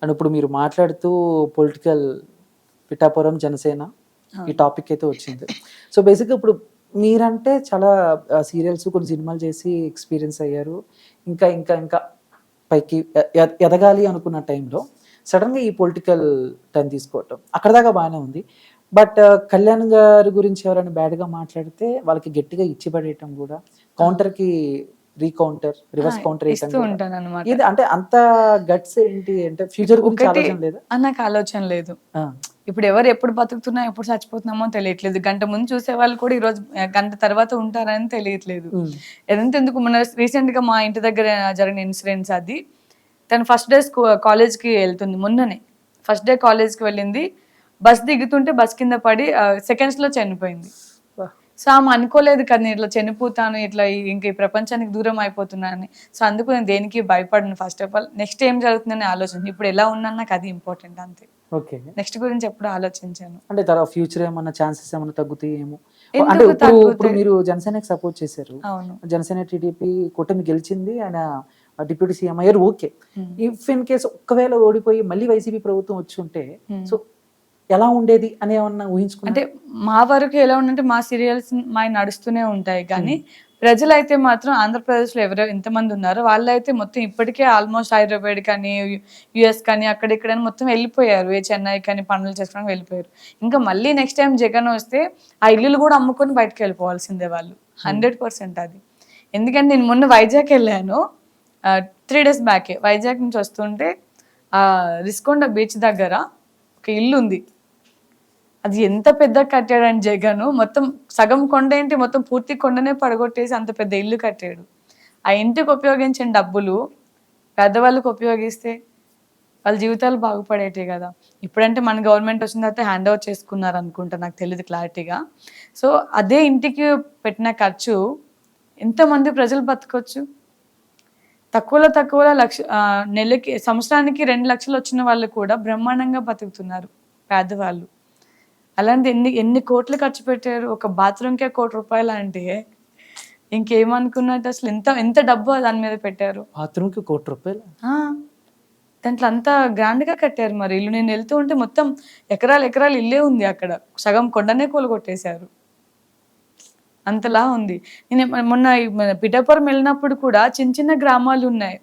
And ఇప్పుడు మీరు మాట్లాడుతూ పొలిటికల్ పిఠాపురం జనసేన ఈ టాపిక్ అయితే వచ్చింది. సో బేసిక్గా ఇప్పుడు మీరంటే చాలా సీరియల్స్ కొన్ని సినిమాలు చేసి ఎక్స్పీరియన్స్ అయ్యారు. ఇంకా ఇంకా ఇంకా పైకి ఎదగాలి అనుకున్న టైంలో సడన్గా ఈ పొలిటికల్ టర్న్ తీసుకోవటం అక్కడ దాకా బాగానే ఉంది. బట్ కళ్యాణ్ గారి గురించి ఎవరైనా బ్యాడ్గా మాట్లాడితే వాళ్ళకి గట్టిగా ఇచ్చి పడేయటం కూడా, కౌంటర్కి రీకౌంటర్ రివర్స్ కౌంటర్ ఇస్తూ ఉంటాను అనమాట. ఇది అంటే అంత గట్స్ ఏంటి అంటే ఫ్యూచర్ గురించి ఒకటి ఆలోచన లేదా? నాకు ఆలోచన లేదు. ఇప్పుడు ఎవరు ఎప్పుడు బతుకుతున్నా ఎప్పుడు చచ్చిపోతున్నామో తెలియట్లేదు. గంట ముందు చూసే వాళ్ళు కూడా ఈ రోజు గంట తర్వాత ఉంటారని తెలియట్లేదు. ఎందుకు మన రీసెంట్ గా మా ఇంటి దగ్గర జరిగిన ఇన్సిడెంట్స్ అది. తను ఫస్ట్ డే కాలేజ్కి వెళ్తుంది. మొన్ననే ఫస్ట్ డే కాలేజ్కి వెళ్ళింది. బస్ దిగుతుంటే బస్ కింద పడి సెకండ్స్ లో చనిపోయింది. సో ఆమె అనుకోలేదు కదా నేను ఇట్లా చనిపోతాను, ఇట్లా ఇంక ఈ ప్రపంచానికి దూరం అయిపోతున్నాను. సో అందుకు నేను దేనికి భయపడను. ఫస్ట్ ఆఫ్ ఆల్ నెక్స్ట్ ఏం జరుగుతుందని ఆలోచన. ఇప్పుడు ఎలా ఉన్నాను నాకు అది ఇంపార్టెంట్ అంతే. ఓకే. నెక్స్ట్ గురించి ఎప్పుడు ఆలోచించాను. అంటే తర్వాత ఫ్యూచర్ ఏమన్నా ఛాన్సెస్ ఏమన్నా తగ్గుతాయేమో అంటే ఇప్పుడు మీరు జనసేనకి సపోర్ట్ చేశారు. అవును. జనసేన టీడీపీ కూటమి గెలిచింది, ఆయన డిప్యూటీ సీఎం అయ్యారు. ఓకే. ఇఫ్ ఇన్ కేసు ఒక్కవేళ ఓడిపోయి మళ్ళీ వైసీపీ ప్రభుత్వం వచ్చి ఉంటే సో ఎలా ఉండేది అని ఏమన్నా ఊహించుకున్నా? అంటే మా వరకు ఎలా ఉందంటే మా సీరియల్స్ మా నడుస్తూనే ఉంటాయి కానీ ప్రజలైతే మాత్రం ఆంధ్రప్రదేశ్లో ఎవరో ఎంతమంది ఉన్నారో వాళ్ళైతే మొత్తం ఇప్పటికే ఆల్మోస్ట్ హైదరాబాద్ కానీ యుఎస్ కానీ అక్కడిక్కడ మొత్తం వెళ్ళిపోయారు. చెన్నై కానీ పనులు చేసుకోవడానికి వెళ్ళిపోయారు. ఇంకా మళ్ళీ నెక్స్ట్ టైం జగన్ వస్తే ఆ ఇల్లులు కూడా అమ్ముకొని బయటకు వెళ్ళిపోవాల్సిందే వాళ్ళు. 100% అది. ఎందుకంటే నేను మొన్న వైజాగ్ వెళ్ళాను 3 days బ్యాకే. వైజాగ్ నుంచి వస్తుంటే రిస్కొండ బీచ్ దగ్గర ఒక ఇల్లు ఉంది. అది ఎంత పెద్ద కట్టాడని జగన్, మొత్తం సగం కొండ ఏంటి మొత్తం పూర్తి కొండనే పడగొట్టేసి అంత పెద్ద ఇల్లు కట్టాడు. ఆ ఇంటికి ఉపయోగించిన డబ్బులు పేదవాళ్ళకి ఉపయోగిస్తే వాళ్ళ జీవితాలు బాగుపడేటే కదా. ఇప్పుడంటే మన గవర్నమెంట్ వచ్చిన తర్వాత హ్యాండ్ ఓవర్ చేసుకున్నారు అనుకుంటా, నాకు తెలియదు క్లారిటీగా. సో అదే ఇంటికి పెట్టిన ఖర్చు ఎంతమంది ప్రజలు బతకొచ్చు. తక్కువలో నెలకి సంవత్సరానికి 2 లక్షలు వచ్చిన వాళ్ళు కూడా బ్రహ్మాండంగా బతుకుతున్నారు పేదవాళ్ళు. అలాంటి ఎన్ని కోట్లు ఖర్చు పెట్టారు. ఒక బాత్రూమ్కే ₹1,00,00,000 అంటే ఇంకేమనుకున్నట్టు అసలు ఎంత డబ్బు దాని మీద పెట్టారు. బాత్రూమ్కి ₹1,00,00,000 దాంట్లో అంత గ్రాండ్ గా కట్టారు. మరి ఇల్లు నేను వెళ్తూ ఉంటే మొత్తం ఎకరాలు ఇల్లే ఉంది. అక్కడ సగం కొండనే కూలగొట్టేశారు. అంతలా ఉంది. నేను మొన్న పిఠాపురం వెళ్ళినప్పుడు కూడా చిన్న గ్రామాలు ఉన్నాయి.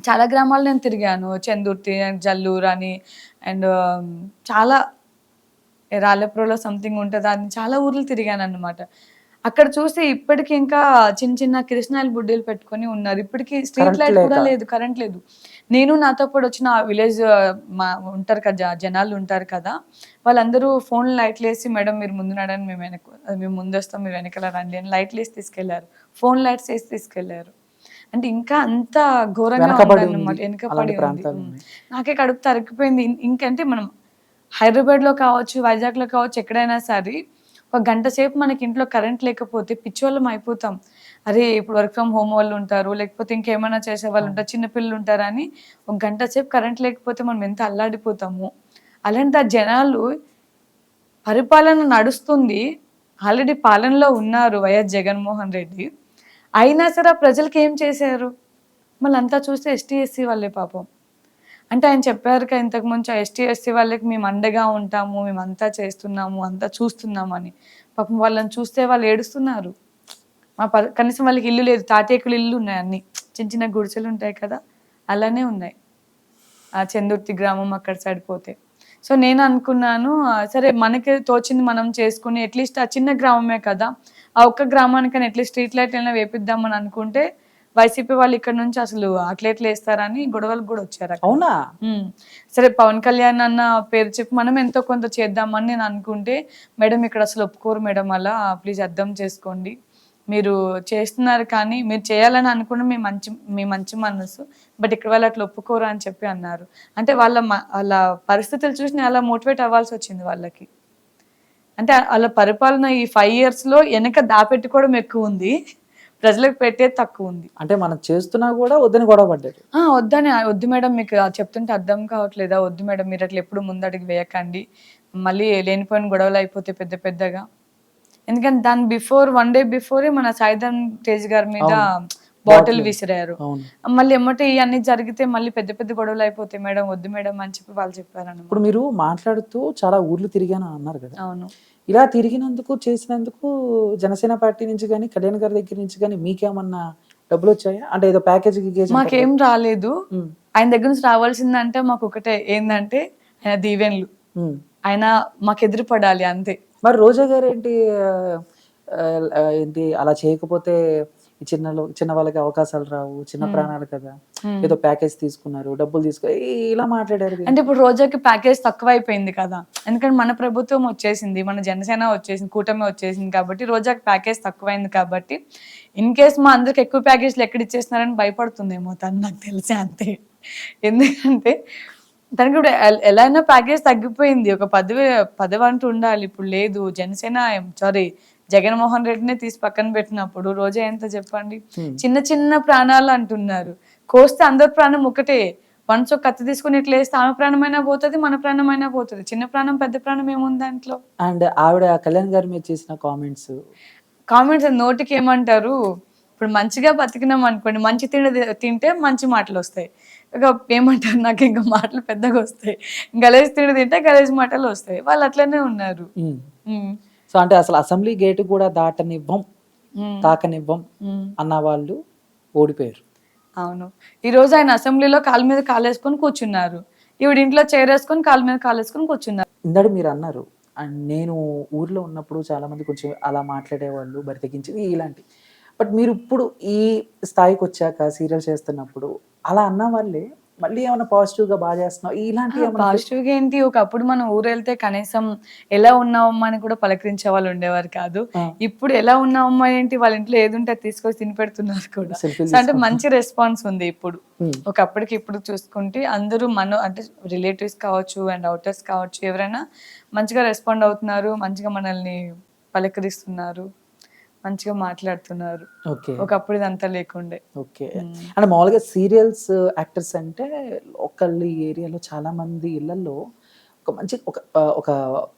చాలా గ్రామాలు నేను తిరిగాను. చందుర్తి, జల్లూరు అని అండ్ చాలా రాళ్ళప్రోలో సంథింగ్ ఉంటుంది. అని చాలా ఊర్లు తిరిగాను అన్నమాట. అక్కడ చూస్తే ఇప్పటికి ఇంకా చిన్న కిరసనాయిల్ బుడ్డీలు పెట్టుకొని ఉన్నారు. ఇప్పటికి స్ట్రీట్ లైట్ కూడా లేదు, కరెంట్ లేదు. నేను నాతో పాటు వచ్చిన విలేజ్ ఉంటారు కదా జనాలు ఉంటారు కదా, వాళ్ళందరూ ఫోన్ లైట్లు వేసి మేడం మీరు ముందు నడని మేము ముందు వస్తాం మీరు వెనకాల రండి అని లైట్లు వేసి తీసుకెళ్లారు. ఫోన్ లైట్స్ వేసి తీసుకెళ్లారు. అంటే ఇంకా అంత ఘోరంగా ఉందన్నమాట. వెనకపడి ఉంది. నాకే కడుపు తరిగిపోయింది. ఇంకంటే మనం హైదరాబాద్లో కావచ్చు, వైజాగ్లో కావచ్చు, ఎక్కడైనా సరే ఒక గంట సేపు మనకి ఇంట్లో కరెంట్ లేకపోతే పిచ్చోళ్ళం అయిపోతాం. అరే ఇప్పుడు వర్క్ ఫ్రమ్ హోమ్ వాళ్ళు ఉంటారు, లేకపోతే ఇంకేమైనా చేసే వాళ్ళు ఉంటారు, చిన్నపిల్లలు ఉంటారని ఒక గంట సేపు కరెంట్ లేకపోతే మనం ఎంత అల్లాడిపోతాము. అలాంటి ఆ జనాలు పరిపాలన నడుస్తుంది, ఆల్రెడీ పాలనలో ఉన్నారు వైఎస్ జగన్మోహన్ రెడ్డి. అయినా సరే ఆ ప్రజలకి ఏం చేశారు? మళ్ళీ అంతా చూస్తే ఎస్టీ ఎస్సీ వాళ్ళే పాపం. అంటే ఆయన చెప్పారు కదా ఇంతకుముందు ఎస్టీ ఎస్సీ వాళ్ళకి మేము అండగా ఉంటాము, మేము అంతా చేస్తున్నాము, అంతా చూస్తున్నాము అని. పాపం వాళ్ళని చూస్తే వాళ్ళు ఏడుస్తున్నారు. కనీసం వాళ్ళకి ఇల్లు లేదు, తాటేకులు ఇల్లు ఉన్నాయి, అన్ని చిన్న గుడిసెలు ఉంటాయి కదా అలానే ఉన్నాయి ఆ చందుర్తి గ్రామం అక్కడ సైడ్ పోతే. సో నేను అనుకున్నాను సరే మనకి తోచింది మనం చేసుకుని అట్లీస్ట్ ఆ చిన్న గ్రామమే కదా, ఆ ఒక్క గ్రామానికైనా అట్లీస్ట్ స్ట్రీట్ లైట్ అయినా వేపిద్దామని అనుకుంటే వైసీపీ వాళ్ళు ఇక్కడ నుంచి అసలు అట్లెట్లు వేస్తారని గొడవలకు కూడా వచ్చారు. అవునా? సరే పవన్ కళ్యాణ్ అన్న పేరు చెప్పి మనం ఎంతో కొంత చేద్దామని నేను అనుకుంటే మేడం ఇక్కడ అసలు ఒప్పుకోరు మేడం, అలా ప్లీజ్ అర్థం చేసుకోండి, మీరు చేస్తున్నారు కానీ మీరు చేయాలని అనుకున్న మీ మంచి మనసు, బట్ ఇక్కడ వాళ్ళు అట్లా ఒప్పుకోరు అని చెప్పి అన్నారు. అంటే వాళ్ళ పరిస్థితులు చూసి నేను అలా మోటివేట్ అవ్వాల్సి వచ్చింది వాళ్ళకి. అంటే వాళ్ళ పరిపాలన ఈ 5 yearsలో వెనక దాపెట్టుకోవడం ఎక్కువ ఉంది, ప్రజలకు పెట్టేది తక్కువ ఉంది. అంటే మనం చేస్తున్నా కూడా వద్దని గొడవ పడ్డారు. వద్దు మేడం మీకు చెప్తుంటే అర్థం కావట్లేదా, వద్దు మేడం మీరు అట్లా ఎప్పుడు ముందడికి వేయకండి, మళ్ళీ లేనిపోయిన గొడవలు అయిపోతే పెద్దగా. ఎందుకంటే దాని 1 day బిఫోరే మన సాయిధరం తేజ్ గారి మీద బాటిల్ విసిరారు. అవును. మళ్ళీ ఎమ్మటే ఇవన్నీ జరిగితే మళ్ళీ పెద్ద పెద్ద గొడవలు అయిపోతాయి మేడం, వద్దు మేడం అని చెప్పి వాళ్ళు చెప్పారన్నమాట. ఇప్పుడు మీరు మాట్లాడుతూ చాలా ఊర్లు తిరిగాను అన్నారు కదా! అవును. ఇలా తిరిగినందుకు, చేసినందుకు జనసేన పార్టీ నుంచి గాని, కళ్యాణ్ గారి దగ్గర నుంచి గాని మీకేమన్నా డబ్బులొచ్చాయా? అంటే ఏదో ప్యాకేజ్ గికేజ్ అంటారు మాకేం కదా! రాలేదు. హ్మ్. ఆయన దగ్గర నుంచి రావాల్సిందంటే మాకొకటే ఏందంటే ఆయన దీవెనలు. హ్మ్. ఆయన మాకెదురు పడాలి అంతే. మరి రోజా గారేంటి ఏంటి అలా చేయకపోతే ఈ చిన్న వాళ్ళకి అవకాశాలు రావు. చిన్న ప్రాణాలు కదా! హ్మ్. ఏదో ప్యాకేజ్ తీసుకున్నారు. డబ్బులు ఇలా మాట్లాడారు అంటే దేనికి? ఇప్పుడు రోజాకి ప్యాకేజ్ తక్కువైపోయింది కదా! ఎందుకంటే మన ప్రభుత్వం వచ్చేసింది. మన జనసేన వచ్చేసింది. కూటమి వచ్చేసింది కాబట్టి రోజాకి ప్యాకేజ్ తక్కువైంది కాబట్టి ఇన్ కేస్ మా అందరికి ఎక్కువ ప్యాకేజ్‌లు ఎక్కడ ఇచ్చేస్తున్నారని భయపడుతుందేమో తను, నాకు తెలిసి అంతే. ఎందుకంటే తనకి ఇప్పుడు ఎలా అయినా ప్యాకేజ్ తగ్గిపోయింది. ఒక పదవంటూ ఉండాలి. ఇప్పుడు లేదు. జనసేన జగన్మోహన్ రెడ్డినే తీసి పక్కన పెట్టినప్పుడు రోజా ఎంత చెప్పండి. హ్మ్. చిన్న చిన్న ప్రాణాలు అంటున్నారు. కోస్తే అందరి ప్రాణం ఒకటే. వన్స్ ఒక కత్తి తీసుకొని ఇట్లా వేస్తే ఆమె ప్రాణమైనా పోతది, మన ప్రాణమైనా పోతది. చిన్న ప్రాణం, పెద్ద ప్రాణం ఏముంది దాంట్లో? అండ్ ఆవిడ కళ్యాణ్ గారి మీద చేసిన కామెంట్స్ కామెంట్స్ నోటికి ఏమంటారు, ఇప్పుడు మంచిగా బతికినాం అనుకోండి, మంచి తింటే మంచి మాటలు వస్తాయి. ఇక ఏమంటారు, నాకు ఇంకా మాటలు పెద్దగా వస్తాయి. గలీజ్ తిండి తింటే గలీజ్ మాటలు వస్తాయి. వాళ్ళు అట్లనే ఉన్నారు. హ్మ్. ఉమ్, సో, అంటే అసలు అసెంబ్లీ గేట్ కూడా దాటనివ్వం, ఉమ్, తాకనివ్వం ఉమ్. అన్న వాళ్ళు ఓడిపోయారు. అవును. ఈరోజు ఆయన అసెంబ్లీలో కాళ్ళ మీద కాలేసుకొని కూర్చున్నారు. ఈవిడ ఇంట్లో చైర్ వేసుకొని కాళ్ళ మీద కాలేసుకొని కూర్చున్నారు. ఇందాక మీరన్నారు. అండ్ నేను ఊర్లో ఉన్నప్పుడు చాలామంది కొంచెం అలా మాట్లాడేవాళ్ళు, బరి తెగించి ఇలాంటివి. బట్ మీరిప్పుడు ఈ స్థాయికొచ్చాక సీరియల్ చేస్తున్నప్పుడు అలా అన్న వాళ్ళే మళ్ళీ ఏమన్నా పాజిటివ్‌గా చేస్తున్నావు ఇలాంటివి ఏమన్నా పాజిటివ్‌గా ఏంటి, ఒకప్పుడు మనం ఊరెళ్తే కనీసం ఎలా ఉన్నావమ్మా అని కూడా పలకరించే వాళ్ళు ఉండేవారు కాదు. ఆ! ఇప్పుడు ఎలా ఉన్నావమ్మా ఏంటి, వాళ్ళ ఇంట్లో ఏదుంటే అది తీసుకొచ్చి తినిపెడుతున్నారు కూడా. సెల్ఫీలు సో, అంటే తీసుకుంటున్నారు. మంచి రెస్పాన్స్ ఉంది ఇప్పుడు. హ్మ్. ఒకప్పటికి ఇప్పుడు చూసుకుంటే అందరూ అంటే రిలేటివ్స్ కావచ్చు అండ్ ఔటర్స్ కావచ్చు, ఎవరైనా మంచిగా రెస్పాండ్ అవుతున్నారు. మంచిగా మనల్ని పలకరిస్తున్నారు. మంచిగా మాట్లాడుతున్నారు. ఓకే. ఒకప్పుడు ఇదంతా లేకుండే. ఓకే. హ్మ్. అంటే మామూలుగా సీరియల్స్ యాక్టర్స్ అంటే లోకల్ ఈ ఏరియాలో చాలా మంది ఇళ్లల్లో ఒక మంచి ఒక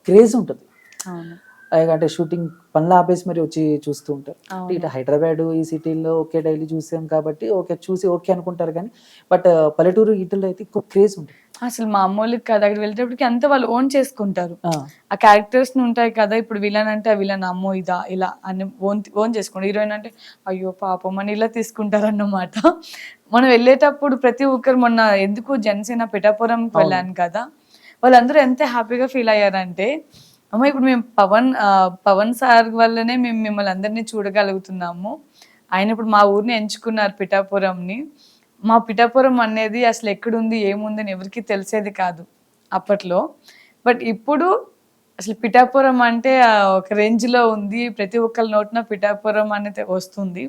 క్రేజ్ ఉంటది. అవును. అంటే షూటింగ్ పనులు ఆపేసి మరి వచ్చి చూస్తూ ఉంటారు. అంటే ఇటు అవును. హైదరాబాదు ఈ సిటీల్లో ఓకే డైలీ చూసాం కాబట్టి ఓకే చూసి ఓకే అనుకుంటారు కానీ బట్ పల్లెటూరు ఈటిల్లో అయితే ఎక్కువ క్రేజ్ ఉంటుంది. అసలు మా అమ్మోళ్ళకి కాదు. అక్కడికి వెళ్ళేటప్పటికి అంతా వాళ్ళు ఓన్ చేసుకుంటారు. ఆ! ఆ క్యారెక్టర్స్‌ని ఉంటాయి కదా! ఇప్పుడు విలన్ అంటే ఆ విలన్ అమ్మో! ఇదా? ఇలా అని ఓన్ చేసుకుంటారు. హీరోయిన్ అంటే అయ్యో పాపం అని ఇలా తీసుకుంటారన్నమాట. మనం వెళ్ళేటప్పుడు ప్రతి ఒక్కరు మొన్న ఎందుకు జనసేన పిఠాపురంకి అవును. వెళ్ళాను కదా! వాళ్ళందరూ ఎంత హ్యాపీగా ఫీల్ అయ్యారంటే, అమ్మ ఇప్పుడు మేము పవన్ సార్ వల్లనే మేము మిమ్మల్ని అందరిని చూడగలుగుతున్నాము. ఆయన ఇప్పుడు మా ఊరిని ఎంచుకున్నారు పిఠాపురంని. మా పిఠాపురం అనేది అసలు ఎక్కడుంది, ఏముంది అని ఎవరికీ తెలిసేది కాదు అప్పట్లో. బట్ ఇప్పుడు అసలు పిఠాపురం అంటే ఒక రేంజ్‌లో ఉంది. ప్రతి ఒక్కళ్ళ నోటిన పిఠాపురం అనేది వస్తుంది.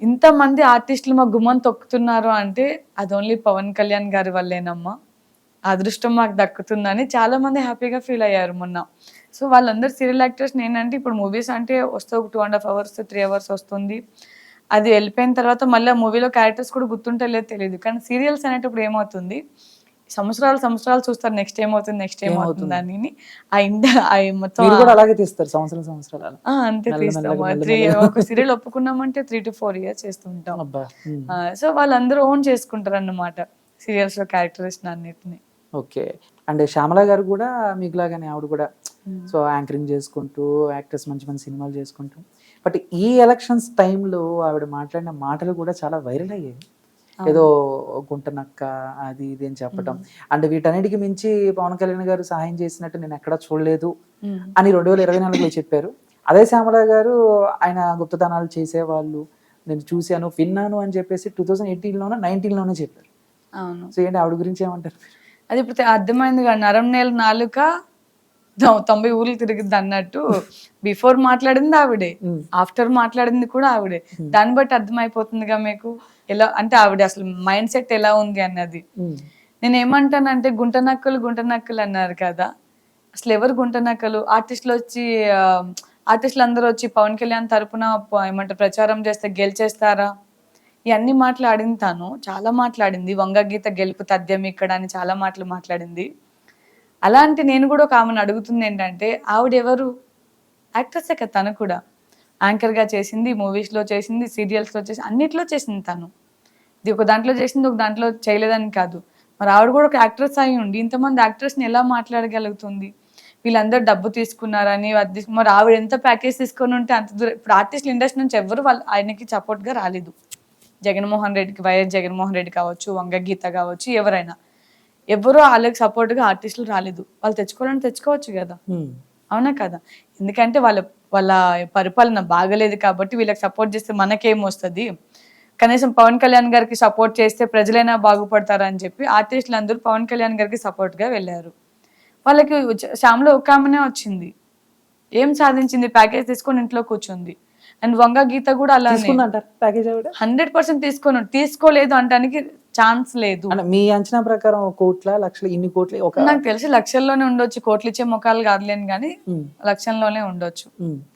ఇంతమంది ఆర్టిస్టులు మా గుమ్మం తొక్కుతున్నారు అంటే అది ఓన్లీ పవన్ కళ్యాణ్ గారి వల్లేనమ్మా. ఆ అదృష్టం మాకు దక్కుతుందని చాలా మంది హ్యాపీగా ఫీల్ అయ్యారు మొన్న. సో, వాళ్ళందరూ సీరియల్ యాక్టర్స్ నేనంటే ఇప్పుడు మూవీస్ అంటే వస్తే ఒక 2½ అవర్స్, 3 అవర్స్ వస్తుంది. అది వెళ్ళిపోయిన తర్వాత మళ్ళీ ఆ మూవీలో క్యారెక్టర్స్ కూడా గుర్తుంటాయో లేదో తెలీదు. కానీ సీరియల్స్ అనేటప్పుడు ఏమవుతుంది, సంవత్సరాలు చూస్తారు నెక్స్ట్ ఏమవుతుంది ఏమవుతుంది? అని. ఆ ఇండ మొత్తం మీరు కూడా అలాగే తీస్తారు సంవత్సరాలు అలా. అంతే తీస్తాము. మెల్లమెల్లగా. ఒక సీరియల్ ఒప్పుకున్నామంటే 3-4 ఇయర్స్ చేస్తూ ఉంటాం. అబ్బా! హ్మ్. సో, వాళ్ళందరూ ఓన్ చేసుకుంటారన్నమాట సీరియల్స్‌లో క్యారెక్టరిస్ట్‌ని అన్నిటిని. ఓకే. అండ్ శ్యామల గారు కూడా మీకులాగానే ఆవిడ కూడా హ్మ్. సో, యాంకరింగ్ చేసుకుంటూ, యాక్టర్స్ మంచి మంచి సినిమాలు చేసుకుంటూ. బట్ ఈ ఎలక్షన్స్ టైమ్‌లో ఆవిడ మాట్లాడిన మాటలు కూడా చాలా వైరల్ అయ్యాయి. ఏదో గుంటనక్క అది ఇది అని చెప్పటం. అండ్ వీటన్నిటికి మించి పవన్ కళ్యాణ్ గారు సహాయం చేసినట్టు నేను ఎక్కడా చూడలేదు అని 2024లో చెప్పారు. అదే శ్యామల గారు ఆయన గుప్తదానాలు చేసేవాళ్ళు, నేను చూసాను, విన్నాను అని చెప్పేసి 2018లోనో, 19లోనో చెప్పారు. అవును. సో, ఏంటి ఆవిడ గురించి ఏమంటారు మీరు? అది ఇప్పుడు అర్థమైందిగా, నరం నేల నాలుక 90 ఊర్లు తిరిగిద్ది అన్నట్టు. బిఫోర్ మాట్లాడింది ఆవిడే, హ్మ్. ఆఫ్టర్ మాట్లాడింది కూడా ఆవిడే. దాన్ని బట్టి అర్థమైపోతుందిగా మీకు ఎలా అంటే ఆవిడ అసలు మైండ్ సెట్ ఎలా ఉంది అన్నది. హ్మ్. నేనేమంటానంటే గుంట నక్కలు అన్నారు కదా! అసలు ఎవరు గుంట నక్కలు? ఆర్టిస్టులు అందరూ వచ్చి పవన్ కళ్యాణ్ తరపున ఏమంటారు ప్రచారం చేస్తే గెలిచేస్తారా? ఇయన్నీ మాట్లాడింది తను. చాలా మాట్లాడింది. వంగగీత గెలుపు తథ్యం ఇక్కడ అని చాలా మాటలు మాట్లాడింది. అలాంటి నేను కూడా ఒక ఆమెను అడుగుతుందేంటంటే, ఆవిడెవరు? యాక్ట్రెస్సే కదా తను కూడా. యాంకర్గా చేసింది, మూవీస్లో చేసింది, సీరియల్స్లో చేసింది, అన్నిట్లో చేసింది తను. ఇది ఒక దాంట్లో చేసింది, ఒక దాంట్లో చేయలేదని కాదు. మరి ఆవిడ కూడా ఒక యాక్ట్రెస్ అయి ఉండి ఇంతమంది యాక్టర్స్ని ఎలా మాట్లాడగలుగుతుంది? వీళ్ళందరూ డబ్బు తీసుకున్నారని అది మరి ఆవిడ ఎంత ప్యాకేజ్ తీసుకొని ఉంటే అంత దూరం. ఇప్పుడు ఆర్టిస్టుల ఇండస్ట్రీ నుంచి ఎవరు వాళ్ళు ఆయనకి సపోర్ట్గా రాలేదు. జగన్మోహన్ రెడ్డికి, వైఎస్ జగన్మోహన్ రెడ్డి కావచ్చు, వంగ గీత కావచ్చు, ఎవరైనా ఎవరో వాళ్ళకి సపోర్ట్గా ఆర్టిస్టులు రాలేదు. వాళ్ళు తెచ్చుకోవాలని తెచ్చుకోవచ్చు కదా, అవునా కదా? ఎందుకంటే వాళ్ళ వాళ్ళ పరిపాలన బాగలేదు కాబట్టి వీళ్ళకి సపోర్ట్ చేస్తే మనకేమొస్తుంది, కనీసం పవన్ కళ్యాణ్ గారికి సపోర్ట్ చేస్తే ప్రజలైనా బాగుపడతారని చెప్పి ఆర్టిస్టులు అందరూ పవన్ కళ్యాణ్ గారికి సపోర్ట్గా వెళ్ళారు. వాళ్ళకి శ్యామ్లో ఒక ఆమెనే వచ్చింది, ఏం సాధించింది? ప్యాకేజ్ తీసుకొని ఇంట్లో కూర్చుంది. అండ్ వంగ గీత కూడా అలానే ప్యాకేజ్ ఆవిడ 100% తీసుకోలేదు అనడానికి ఛాన్స్ లేదు. అంటే మీ అంచనా ప్రకారం కోట్ల లక్షలు ఇన్ని కోట్లు ఒక నాకు తెలిసి లక్షల్లోనే ఉండొచ్చు, కోట్లు ఇచ్చే ముఖాలు కాదులేని కానీ లక్షల్లోనే ఉండొచ్చు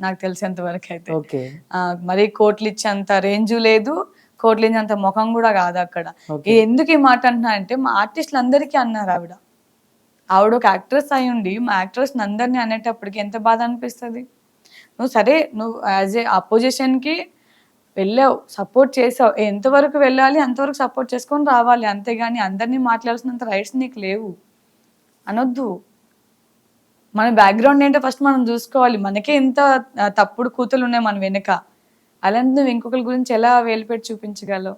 నాకు తెలిసేంత వరకు అయితే. ఓకే, మరి కోట్లు ఇచ్చేంత రేంజ్ లేదు, కోట్లు ఇచ్చేంత ముఖం కూడా కాదు అక్కడ. ఎందుకు ఈ మాట అంటున్నా అంటే మా ఆర్టిస్టులు అందరికీ అన్నారు ఆవిడ ఒక యాక్ట్రెస్ అయి ఉండి మా యాక్ట్రెస్ అందరినీ అనేటప్పటికి ఎంత బాధ అనిపిస్తుంది. నువ్వు సరే, నువ్వు యాజ్ ఏ అపోజిషన్కి వెళ్ళావు, సపోర్ట్ చేసావు, ఎంతవరకు వెళ్ళాలి అంతవరకు సపోర్ట్ చేసుకొని రావాలి, అంతేగాని అందరినీ మాట్లాడాల్సినంత రైట్స్ నీకు లేవు అనొద్దు. మన బ్యాక్గ్రౌండ్ ఏంటో ఫస్ట్ మనం చూసుకోవాలి. మనకే ఇంత తప్పుడు కూతులు ఉన్నాయి మన వెనుక, అలాంటి నువ్వు ఇంకొకరి గురించి ఎలా వేలు పెట్టి చూపించగలవు?